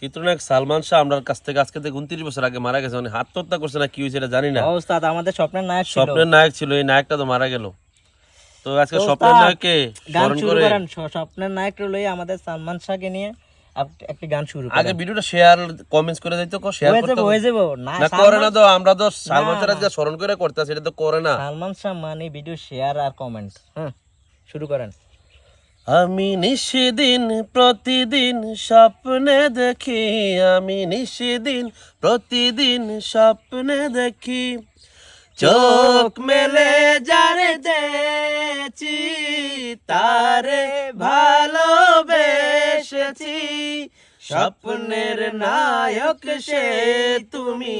চিত্রনায়ক সালমান শাহ আমার কাছ থেকে আজকে থেকে 29 বছর আগে মারা গেছে। উনি আত্মহত্যা করছে না কি হয়েছে এটা জানি না। ওস্তাদ আমাদের স্বপ্নের নায়ক ছিল। স্বপ্নের নায়ক ছিল, এই নায়কটা তো মারা গেল। তো আজকে তো স্বপ্নের ওস্তাদ, নায়ককে গান স্মরণ শুরু করে করেন। স্বপ্নের নায়ক লই আমাদের সালমান শাহকে নিয়ে একটি গান শুরু করেন। আগে ভিডিওটা শেয়ার কমেন্টস করে দিতে কো, শেয়ার করতে হয়ে যাবো না করে না। তো আমরা তো সালমান শাহ না। আজকে স্মরণ করে করতেছি, এটা তো করে না। সালমান শাহ মানে ভিডিও শেয়ার আর কমেন্ট। হ্যাঁ, শুরু করেন। আমি নিশিদিন প্রতিদিন স্বপ্নে দেখি, আমি নিশিদিন প্রতিদিন স্বপ্নে দেখি, চোখ মেলে যারে দেখছি তারে ভালোবেসেছি, স্বপ্নের নায়ক সে তুমি,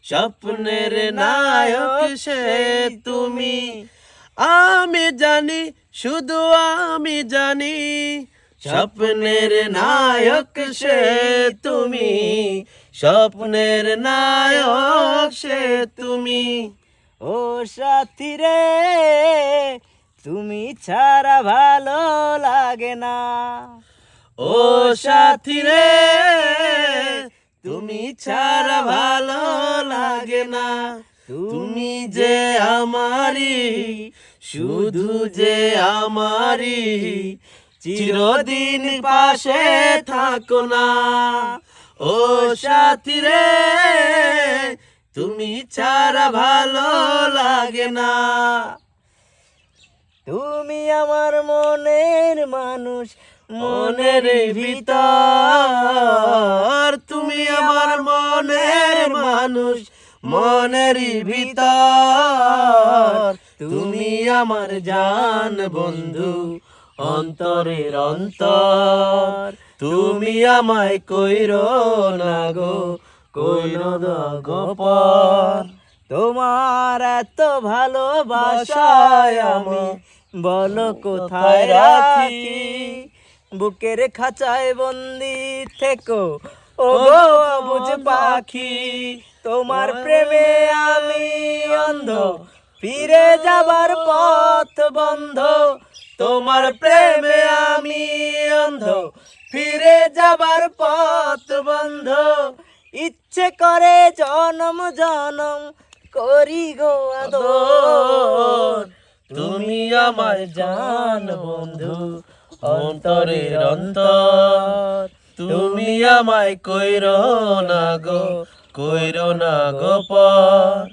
স্বপ্নের নায়ক সে তুমি। আমি জানি, শুধু আমি জানি, স্বপ্নের নায়ক সে তুমি, স্বপ্নের নায়ক সে তুমি। ও সাথী রে, তুমি ছাড়া ভালো লাগে না। ও সাথী রে, তুমি ছাড়া ভালো লাগে না। তুমি যে আমারি, শুধু যে আমারি, চিরদিন পাশে থাকো না। ও সাথী রে, তুমি ছাড়া ভালো লাগে না। তুমি আমার মনের মানুষ, মনের ভিতর, তুমি আমার মনের মানুষ, মনের ভিতর, তুমি আমার জান বন্ধু, অন্তরের অন্তর। তুমি আমায় কইরো না গো, কইরো না গো পর। তোমার এত ভালোবাসায় আমি বলো কোথায় রাখি। বুকের খাঁচায় বন্দি থেকো ও গো অবুঝ পাখি। তোমার প্রেমে আমি অন্ধ, ফিরে যাবার পথ বন্ধ। তোমার প্রেমে আমি অন্ধ, ফিরে যাবার পথ বন্ধ। ইচ্ছে করে জনম জনম করি গো আদর। তুমি আমার জান বন্ধু, অন্তরের অন্তর। তুমি আমায় কইরো না গো, কইরো না গো পর।